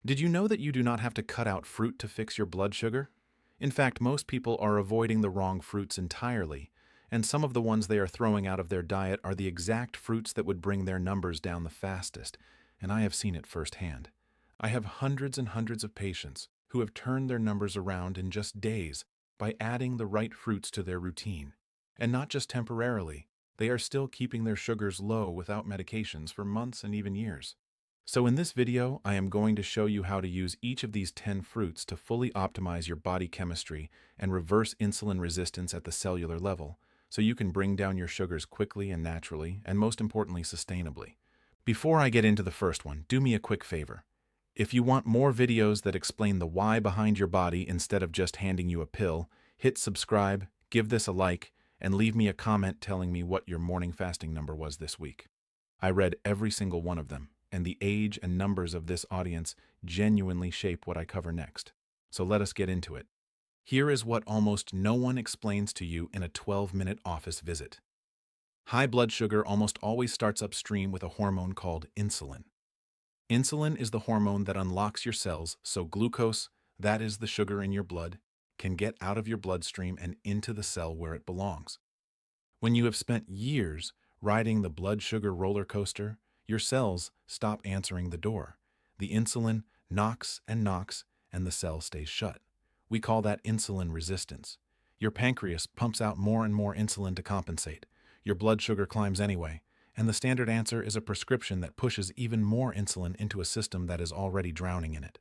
Did you know that you do not have to cut out fruit to fix your blood sugar? In fact, most people are avoiding the wrong fruits entirely, and some of the ones they are throwing out of their diet are the exact fruits that would bring their numbers down the fastest, and I have seen it firsthand. I have hundreds and hundreds of patients who have turned their numbers around in just days by adding the right fruits to their routine. And not just temporarily, they are still keeping their sugars low without medications for months and even years. So in this video, I am going to show you how to use each of these 10 fruits to fully optimize your body chemistry and reverse insulin resistance at the cellular level, so you can bring down your sugars quickly and naturally, and most importantly, sustainably. Before I get into the first one, do me a quick favor. If you want more videos that explain the why behind your body instead of just handing you a pill, hit subscribe, give this a like, and leave me a comment telling me what your morning fasting number was this week. I read every single one of them, and the age and numbers of this audience genuinely shape what I cover next. So let us get into it. Here is what almost no one explains to you in a 12-minute office visit. High blood sugar almost always starts upstream with a hormone called insulin. Insulin is the hormone that unlocks your cells so glucose, that is the sugar in your blood, can get out of your bloodstream and into the cell where it belongs. When you have spent years riding the blood sugar roller coaster, your cells stop answering the door. The insulin knocks, and the cell stays shut. We call that insulin resistance. Your pancreas pumps out more and more insulin to compensate. Your blood sugar climbs anyway, and the standard answer is a prescription that pushes even more insulin into a system that is already drowning in it.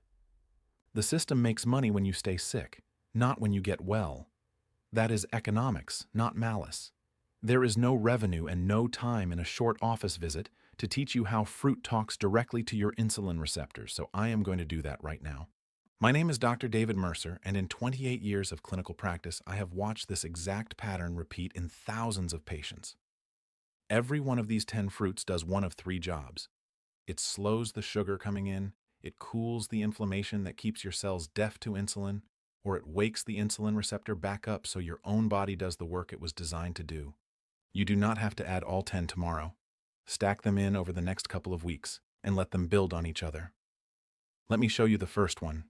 The system makes money when you stay sick, not when you get well. That is economics, not malice. There is no revenue and no time in a short office visit to teach you how fruit talks directly to your insulin receptors, so I am going to do that right now. My name is Dr. David Mercer, and in 28 years of clinical practice, I have watched this exact pattern repeat in thousands of patients. Every one of these 10 fruits does one of 3 jobs. It slows the sugar coming in, it cools the inflammation that keeps your cells deaf to insulin, or it wakes the insulin receptor back up so your own body does the work it was designed to do. You do not have to add all 10 tomorrow. Stack them in over the next couple of weeks and let them build on each other. Let me show you the first one.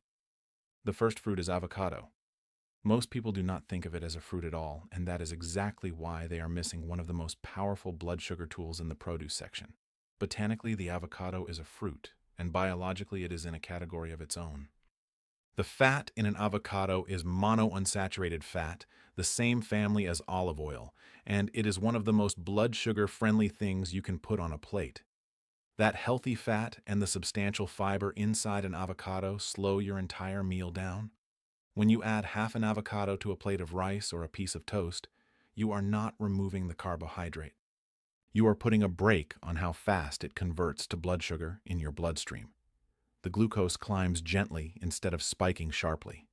The first fruit is avocado. Most people do not think of it as a fruit at all, and that is exactly why they are missing one of the most powerful blood sugar tools in the produce section. Botanically, the avocado is a fruit, and biologically it is in a category of its own. The fat in an avocado is monounsaturated fat, the same family as olive oil, and it is one of the most blood sugar-friendly things you can put on a plate. That healthy fat and the substantial fiber inside an avocado slow your entire meal down. When you add half an avocado to a plate of rice or a piece of toast, you are not removing the carbohydrate. You are putting a brake on how fast it converts to blood sugar in your bloodstream. The glucose climbs gently instead of spiking sharply.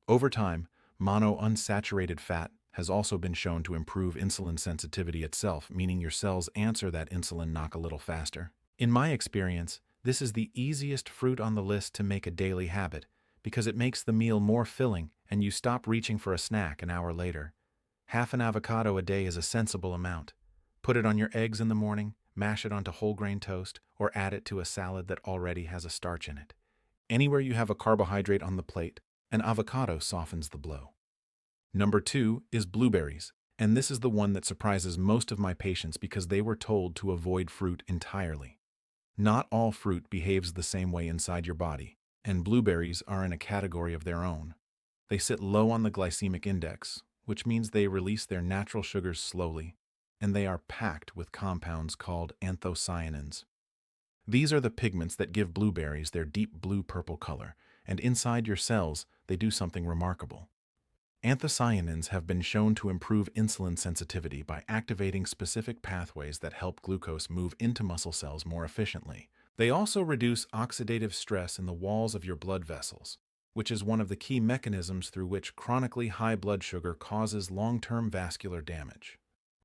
Over time, monounsaturated fat has also been shown to improve insulin sensitivity itself, meaning your cells answer that insulin knock a little faster. In my experience, this is the easiest fruit on the list to make a daily habit because it makes the meal more filling and you stop reaching for a snack an hour later. Half an avocado a day is a sensible amount. Put it on your eggs in the morning, mash it onto whole grain toast, or add it to a salad that already has a starch in it. Anywhere you have a carbohydrate on the plate, an avocado softens the blow. Number 2 is blueberries, and this is the one that surprises most of my patients because they were told to avoid fruit entirely. Not all fruit behaves the same way inside your body, and blueberries are in a category of their own. They sit low on the glycemic index, which means they release their natural sugars slowly, and they are packed with compounds called anthocyanins. These are the pigments that give blueberries their deep blue-purple color, and inside your cells, they do something remarkable. Anthocyanins have been shown to improve insulin sensitivity by activating specific pathways that help glucose move into muscle cells more efficiently. They also reduce oxidative stress in the walls of your blood vessels, which is one of the key mechanisms through which chronically high blood sugar causes long-term vascular damage.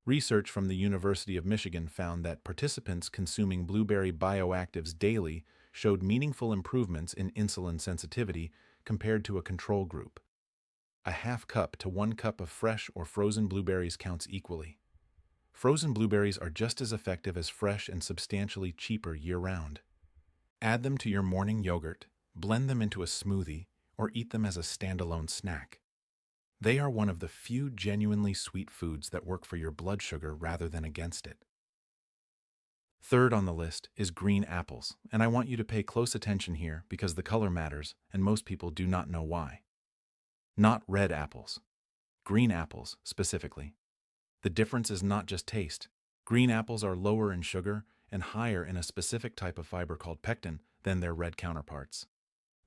Research from the University of Michigan found that participants consuming blueberry bioactives daily showed meaningful improvements in insulin sensitivity compared to a control group. A half cup to 1 cup of fresh or frozen blueberries counts equally. Frozen blueberries are just as effective as fresh and substantially cheaper year-round. Add them to your morning yogurt, blend them into a smoothie, or eat them as a standalone snack. They are one of the few genuinely sweet foods that work for your blood sugar rather than against it. Third on the list is green apples, and I want you to pay close attention here because the color matters and most people do not know why. Not red apples. Green apples, specifically. The difference is not just taste. Green apples are lower in sugar and higher in a specific type of fiber called pectin than their red counterparts.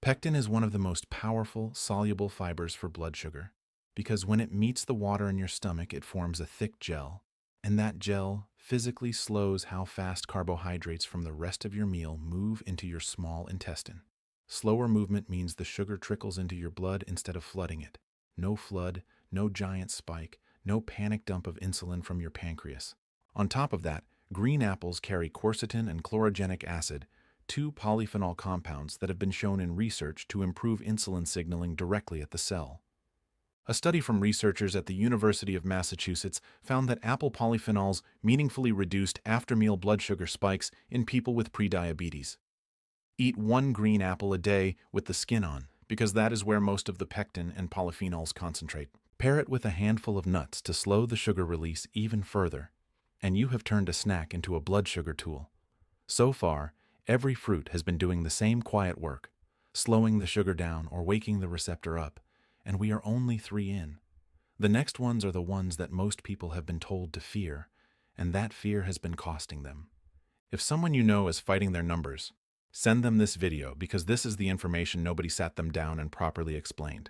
Pectin is one of the most powerful, soluble fibers for blood sugar because when it meets the water in your stomach, it forms a thick gel, and that gel physically slows how fast carbohydrates from the rest of your meal move into your small intestine. Slower movement means the sugar trickles into your blood instead of flooding it. No flood, no giant spike, no panic dump of insulin from your pancreas. On top of that, green apples carry quercetin and chlorogenic acid, two polyphenol compounds that have been shown in research to improve insulin signaling directly at the cell. A study from researchers at the University of Massachusetts found that apple polyphenols meaningfully reduced after-meal blood sugar spikes in people with prediabetes. Eat one green apple a day with the skin on, because that is where most of the pectin and polyphenols concentrate. Pair it with a handful of nuts to slow the sugar release even further, and you have turned a snack into a blood sugar tool. So far, every fruit has been doing the same quiet work, slowing the sugar down or waking the receptor up, and we are only 3 in. The next ones are the ones that most people have been told to fear, and that fear has been costing them. If someone you know is fighting their numbers, send them this video because this is the information nobody sat them down and properly explained.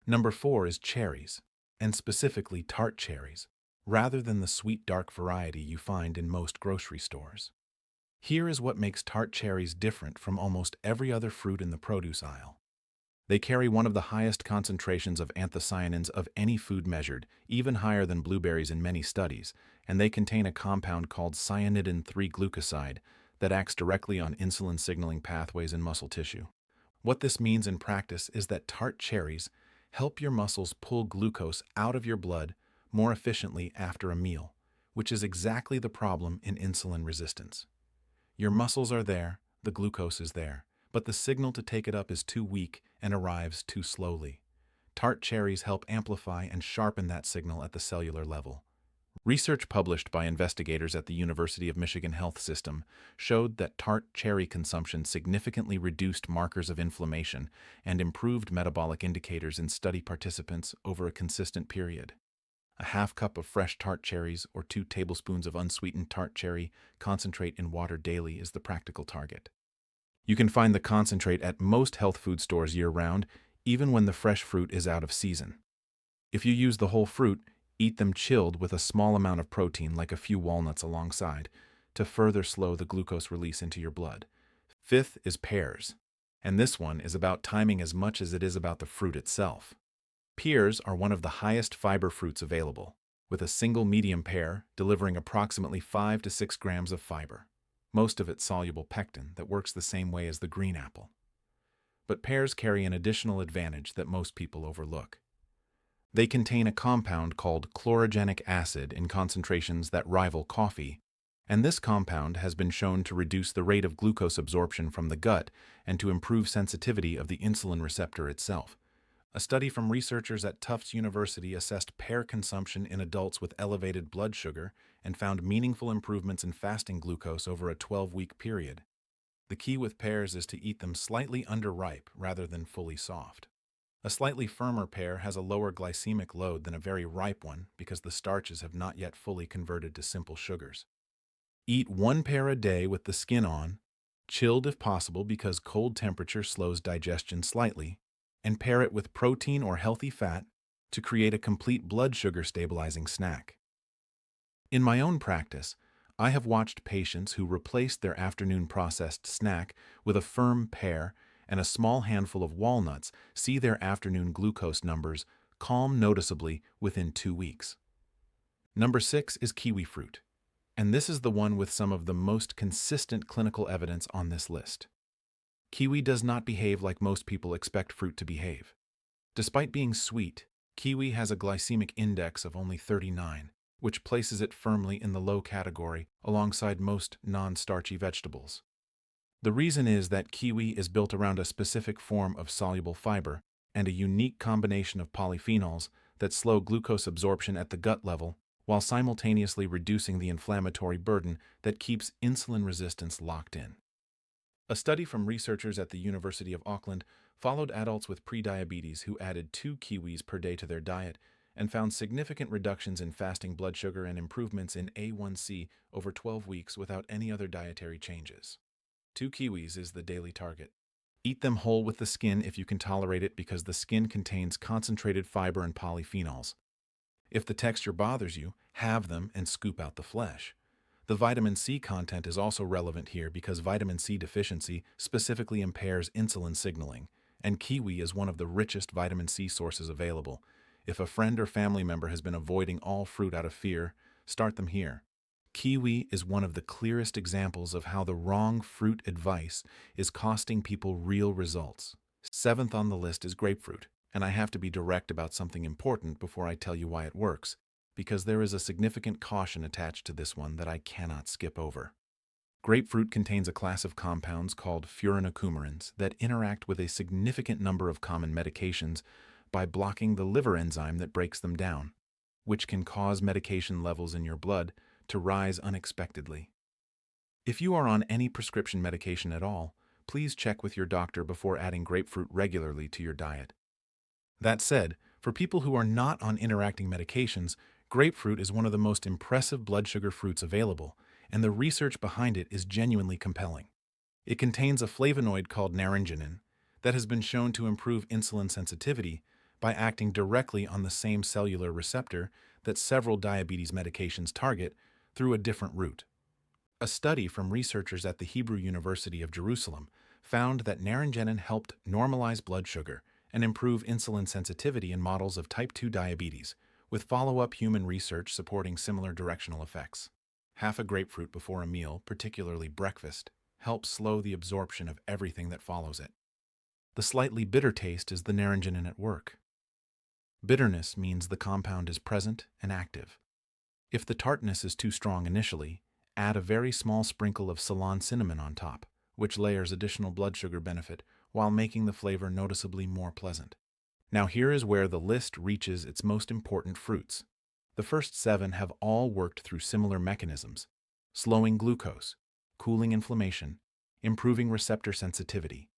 Number 4 is cherries, and specifically tart cherries, rather than the sweet dark variety you find in most grocery stores. Here is what makes tart cherries different from almost every other fruit in the produce aisle. They carry one of the highest concentrations of anthocyanins of any food measured, even higher than blueberries in many studies, and they contain a compound called cyanidin-3-glucoside that acts directly on insulin signaling pathways in muscle tissue. What this means in practice is that tart cherries help your muscles pull glucose out of your blood more efficiently after a meal, which is exactly the problem in insulin resistance. Your muscles are there, the glucose is there, but the signal to take it up is too weak and arrives too slowly. Tart cherries help amplify and sharpen that signal at the cellular level. Research published by investigators at the University of Michigan Health System showed that tart cherry consumption significantly reduced markers of inflammation and improved metabolic indicators in study participants over a consistent period. A half cup of fresh tart cherries or 2 tablespoons of unsweetened tart cherry concentrate in water daily is the practical target. You can find the concentrate at most health food stores year-round, even when the fresh fruit is out of season. If you use the whole fruit, eat them chilled with a small amount of protein like a few walnuts alongside to further slow the glucose release into your blood. 5th is pears, and this one is about timing as much as it is about the fruit itself. Pears are one of the highest fiber fruits available, with a single medium pear delivering approximately 5 to 6 grams of fiber, most of it soluble pectin that works the same way as the green apple. But pears carry an additional advantage that most people overlook. They contain a compound called chlorogenic acid in concentrations that rival coffee, and this compound has been shown to reduce the rate of glucose absorption from the gut and to improve sensitivity of the insulin receptor itself. A study from researchers at Tufts University assessed pear consumption in adults with elevated blood sugar and found meaningful improvements in fasting glucose over a 12-week period. The key with pears is to eat them slightly underripe rather than fully soft. A slightly firmer pear has a lower glycemic load than a very ripe one because the starches have not yet fully converted to simple sugars. Eat 1 pear a day with the skin on, chilled if possible because cold temperature slows digestion slightly, and pair it with protein or healthy fat to create a complete blood sugar stabilizing snack. In my own practice, I have watched patients who replaced their afternoon processed snack with a firm pear and a small handful of walnuts see their afternoon glucose numbers calm noticeably within 2 weeks. Number 6 is kiwi fruit, and this is the one with some of the most consistent clinical evidence on this list. Kiwi does not behave like most people expect fruit to behave. Despite being sweet, kiwi has a glycemic index of only 39, which places it firmly in the low category alongside most non-starchy vegetables. The reason is that kiwi is built around a specific form of soluble fiber and a unique combination of polyphenols that slow glucose absorption at the gut level while simultaneously reducing the inflammatory burden that keeps insulin resistance locked in. A study from researchers at the University of Auckland followed adults with prediabetes who added 2 kiwis per day to their diet and found significant reductions in fasting blood sugar and improvements in A1C over 12 weeks without any other dietary changes. 2 kiwis is the daily target. Eat them whole with the skin if you can tolerate it because the skin contains concentrated fiber and polyphenols. If the texture bothers you, halve them and scoop out the flesh. The vitamin C content is also relevant here because vitamin C deficiency specifically impairs insulin signaling, and kiwi is one of the richest vitamin C sources available. If a friend or family member has been avoiding all fruit out of fear, start them here. Kiwi is one of the clearest examples of how the wrong fruit advice is costing people real results. Seventh on the list is grapefruit, and I have to be direct about something important before I tell you why it works, because there is a significant caution attached to this one that I cannot skip over. Grapefruit contains a class of compounds called furanocoumarins that interact with a significant number of common medications by blocking the liver enzyme that breaks them down, which can cause medication levels in your blood to rise unexpectedly. If you are on any prescription medication at all, please check with your doctor before adding grapefruit regularly to your diet. That said, for people who are not on interacting medications, grapefruit is one of the most impressive blood sugar fruits available, and the research behind it is genuinely compelling. It contains a flavonoid called naringenin that has been shown to improve insulin sensitivity by acting directly on the same cellular receptor that several diabetes medications target through a different route. A study from researchers at the Hebrew University of Jerusalem found that naringenin helped normalize blood sugar and improve insulin sensitivity in models of type 2 diabetes, with follow-up human research supporting similar directional effects. Half a grapefruit before a meal, particularly breakfast, helps slow the absorption of everything that follows it. The slightly bitter taste is the naringenin at work. Bitterness means the compound is present and active. If the tartness is too strong initially, add a very small sprinkle of Ceylon cinnamon on top, which layers additional blood sugar benefit while making the flavor noticeably more pleasant. Now here is where the list reaches its most important fruits. The first 7 have all worked through similar mechanisms: slowing glucose, cooling inflammation, improving receptor sensitivity.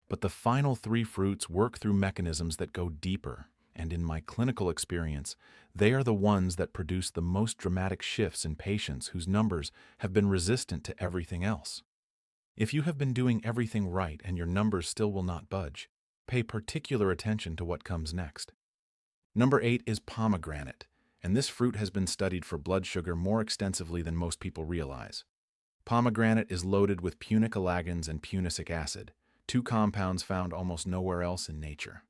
But the final 3 fruits work through mechanisms that go deeper, and in my clinical experience, they are the ones that produce the most dramatic shifts in patients whose numbers have been resistant to everything else. If you have been doing everything right and your numbers still will not budge, pay particular attention to what comes next. Number 8 is pomegranate, and this fruit has been studied for blood sugar more extensively than most people realize. Pomegranate is loaded with punicalagins and punicic acid, 2 compounds found almost nowhere else in nature.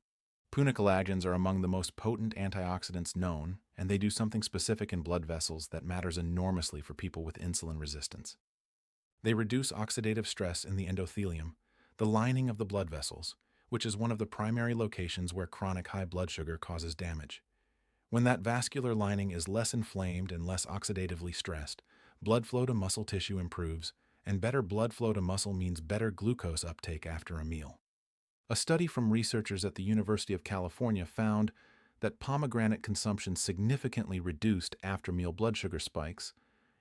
Punicalagins are among the most potent antioxidants known, and they do something specific in blood vessels that matters enormously for people with insulin resistance. They reduce oxidative stress in the endothelium, the lining of the blood vessels, which is one of the primary locations where chronic high blood sugar causes damage. When that vascular lining is less inflamed and less oxidatively stressed, blood flow to muscle tissue improves, and better blood flow to muscle means better glucose uptake after a meal. A study from researchers at the University of California found that pomegranate consumption significantly reduced after-meal blood sugar spikes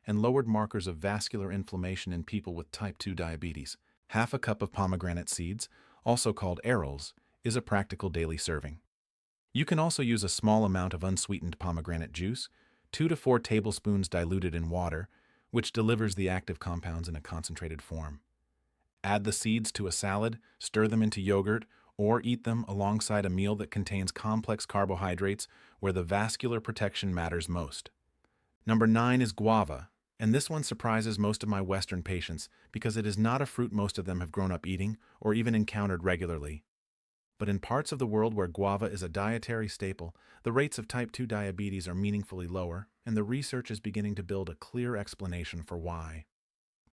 and lowered markers of vascular inflammation in people with type 2 diabetes. Half a cup of pomegranate seeds, also called arils, is a practical daily serving. You can also use a small amount of unsweetened pomegranate juice, 2 to 4 tablespoons diluted in water, which delivers the active compounds in a concentrated form. Add the seeds to a salad, stir them into yogurt, or eat them alongside a meal that contains complex carbohydrates where the vascular protection matters most. Number 9 is guava, and this one surprises most of my Western patients because it is not a fruit most of them have grown up eating or even encountered regularly. But in parts of the world where guava is a dietary staple, the rates of type 2 diabetes are meaningfully lower, and the research is beginning to build a clear explanation for why.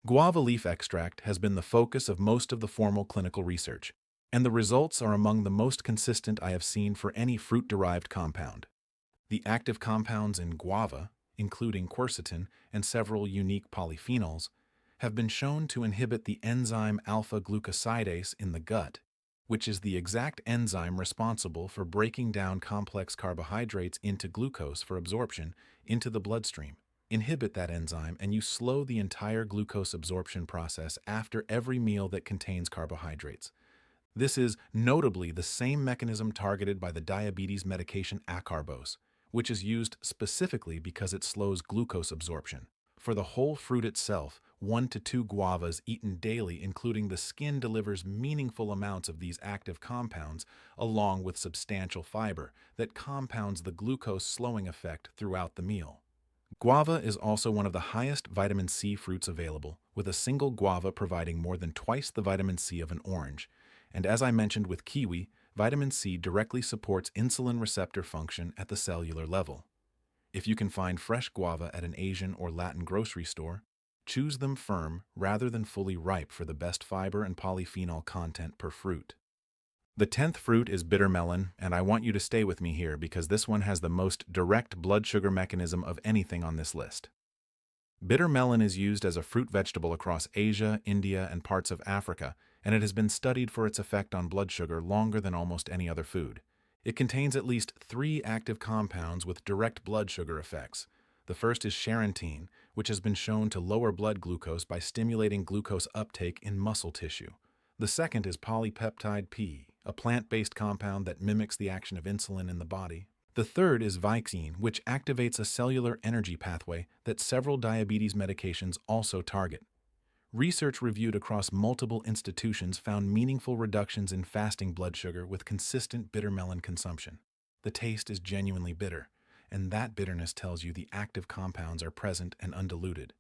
Guava leaf extract has been the focus of most of the formal clinical research, and the results are among the most consistent I have seen for any fruit-derived compound. The active compounds in guava, including quercetin and several unique polyphenols, have been shown to inhibit the enzyme alpha-glucosidase in the gut, which is the exact enzyme responsible for breaking down complex carbohydrates into glucose for absorption into the bloodstream. Inhibit that enzyme and you slow the entire glucose absorption process after every meal that contains carbohydrates. This is notably the same mechanism targeted by the diabetes medication acarbose, which is used specifically because it slows glucose absorption. For the whole fruit itself, 1 to 2 guavas eaten daily, including the skin, delivers meaningful amounts of these active compounds, along with substantial fiber that compounds the glucose slowing effect throughout the meal. Guava is also one of the highest vitamin C fruits available, with a single guava providing more than twice the vitamin C of an orange. And as I mentioned with kiwi, vitamin C directly supports insulin receptor function at the cellular level. If you can find fresh guava at an Asian or Latin grocery store, choose them firm rather than fully ripe for the best fiber and polyphenol content per fruit. The 10th fruit is bitter melon, and I want you to stay with me here because this one has the most direct blood sugar mechanism of anything on this list. Bitter melon is used as a fruit vegetable across Asia, India, and parts of Africa, and it has been studied for its effect on blood sugar longer than almost any other food. It contains at least 3 active compounds with direct blood sugar effects. The first is charantin, which has been shown to lower blood glucose by stimulating glucose uptake in muscle tissue. The second is polypeptide P, a plant-based compound that mimics the action of insulin in the body. The third is Viexine, which activates a cellular energy pathway that several diabetes medications also target. Research reviewed across multiple institutions found meaningful reductions in fasting blood sugar with consistent bitter melon consumption. The taste is genuinely bitter, and that bitterness tells you the active compounds are present and undiluted.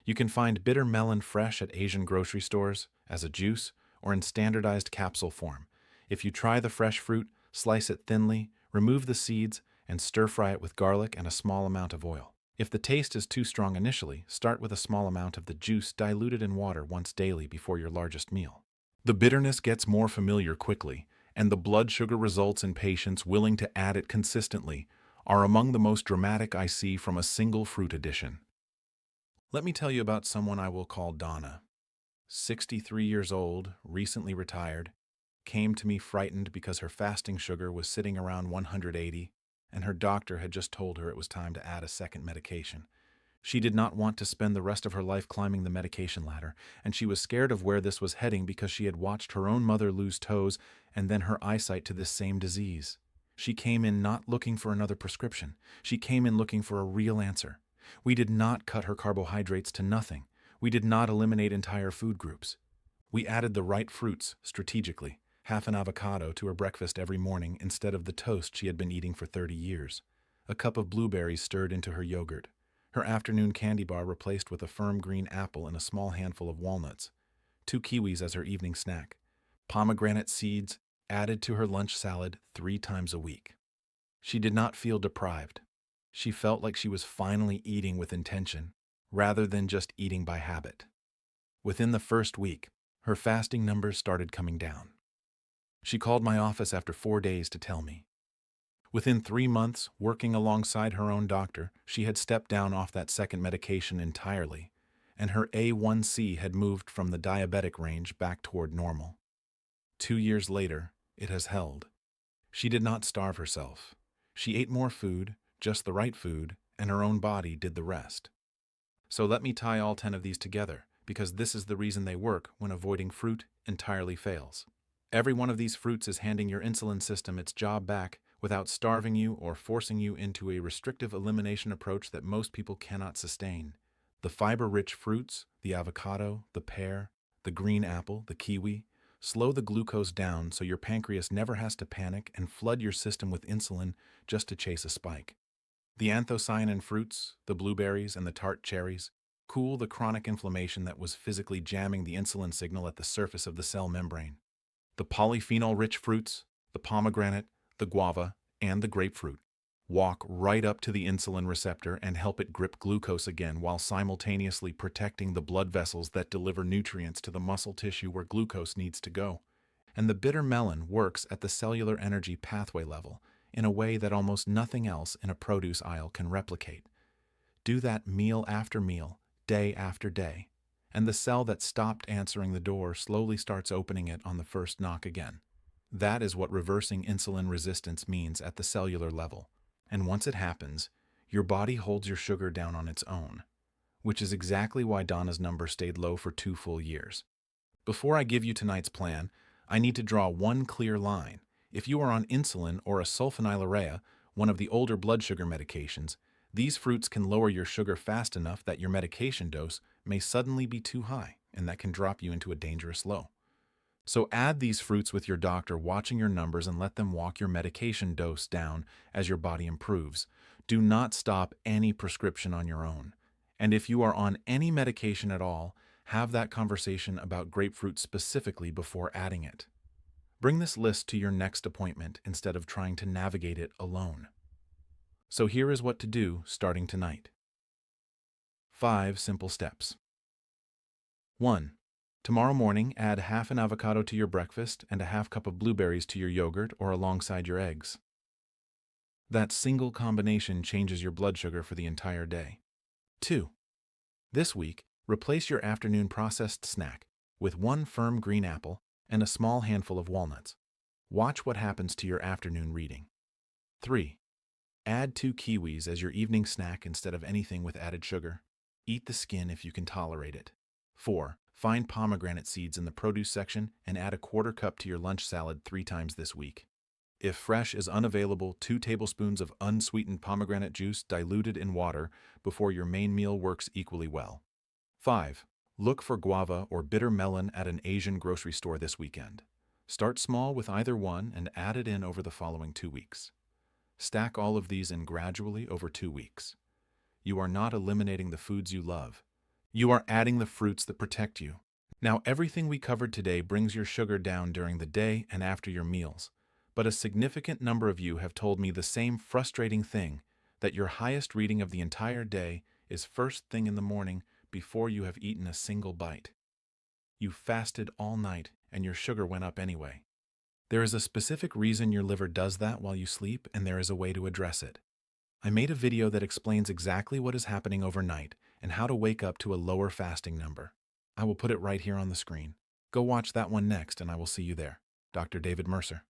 You can find bitter melon fresh at Asian grocery stores, as a juice, or in standardized capsule form. If you try the fresh fruit, slice it thinly, remove the seeds, and stir-fry it with garlic and a small amount of oil. If the taste is too strong initially, start with a small amount of the juice diluted in water once daily before your largest meal. The bitterness gets more familiar quickly, and the blood sugar results in patients willing to add it consistently are among the most dramatic I see from a single fruit addition. Let me tell you about someone I will call Donna. 63 years old, recently retired, came to me frightened because her fasting sugar was sitting around 180, and her doctor had just told her it was time to add a second medication. She did not want to spend the rest of her life climbing the medication ladder, and she was scared of where this was heading because she had watched her own mother lose toes and then her eyesight to this same disease. She came in not looking for another prescription. She came in looking for a real answer. We did not cut her carbohydrates to nothing. We did not eliminate entire food groups. We added the right fruits, strategically, half an avocado to her breakfast every morning instead of the toast she had been eating for 30 years. A cup of blueberries stirred into her yogurt. Her afternoon candy bar replaced with a firm green apple and a small handful of walnuts. 2 kiwis as her evening snack. Pomegranate seeds added to her lunch salad 3 times a week. She did not feel deprived. She felt like she was finally eating with intention, rather than just eating by habit. Within the first week, her fasting numbers started coming down. She called my office after 4 days to tell me. Within 3 months, working alongside her own doctor, she had stepped down off that second medication entirely, and her A1C had moved from the diabetic range back toward normal. 2 years later, it has held. She did not starve herself. She ate more food, just the right food, and her own body did the rest. So let me tie all 10 of these together, because this is the reason they work when avoiding fruit entirely fails. Every one of these fruits is handing your insulin system its job back without starving you or forcing you into a restrictive elimination approach that most people cannot sustain. The fiber-rich fruits, the avocado, the pear, the green apple, the kiwi, slow the glucose down so your pancreas never has to panic and flood your system with insulin just to chase a spike. The anthocyanin fruits, the blueberries, and the tart cherries cool the chronic inflammation that was physically jamming the insulin signal at the surface of the cell membrane. The polyphenol-rich fruits, the pomegranate, the guava, and the grapefruit walk right up to the insulin receptor and help it grip glucose again while simultaneously protecting the blood vessels that deliver nutrients to the muscle tissue where glucose needs to go. And the bitter melon works at the cellular energy pathway level in a way that almost nothing else in a produce aisle can replicate. Do that meal after meal, day after day, and the cell that stopped answering the door slowly starts opening it on the first knock again. That is what reversing insulin resistance means at the cellular level. And once it happens, your body holds your sugar down on its own, which is exactly why Donna's number stayed low for 2 full years. Before I give you tonight's plan, I need to draw one clear line. If you are on insulin or a sulfonylurea, one of the older blood sugar medications, these fruits can lower your sugar fast enough that your medication dose may suddenly be too high, and that can drop you into a dangerous low. So add these fruits with your doctor watching your numbers and let them walk your medication dose down as your body improves. Do not stop any prescription on your own. And if you are on any medication at all, have that conversation about grapefruit specifically before adding it. Bring this list to your next appointment instead of trying to navigate it alone. So here is what to do starting tonight. 5 simple steps. 1. Tomorrow morning, add half an avocado to your breakfast and a half cup of blueberries to your yogurt or alongside your eggs. That single combination changes your blood sugar for the entire day. 2. This week, replace your afternoon processed snack with 1 firm green apple and a small handful of walnuts. Watch what happens to your afternoon reading. 3. Add 2 kiwis as your evening snack instead of anything with added sugar. Eat the skin if you can tolerate it. 4. Find pomegranate seeds in the produce section and add a 1/4 cup to your lunch salad 3 times this week. If fresh is unavailable, 2 tablespoons of unsweetened pomegranate juice diluted in water before your main meal works equally well. 5. Look for guava or bitter melon at an Asian grocery store this weekend. Start small with either one and add it in over the following 2 weeks. Stack all of these in gradually over 2 weeks. You are not eliminating the foods you love. You are adding the fruits that protect you. Now, everything we covered today brings your sugar down during the day and after your meals. But a significant number of you have told me the same frustrating thing, that your highest reading of the entire day is first thing in the morning before you have eaten a single bite. You fasted all night and your sugar went up anyway. There is a specific reason your liver does that while you sleep, and there is a way to address it. I made a video that explains exactly what is happening overnight and how to wake up to a lower fasting number. I will put it right here on the screen. Go watch that one next and I will see you there. Dr. David Mercer.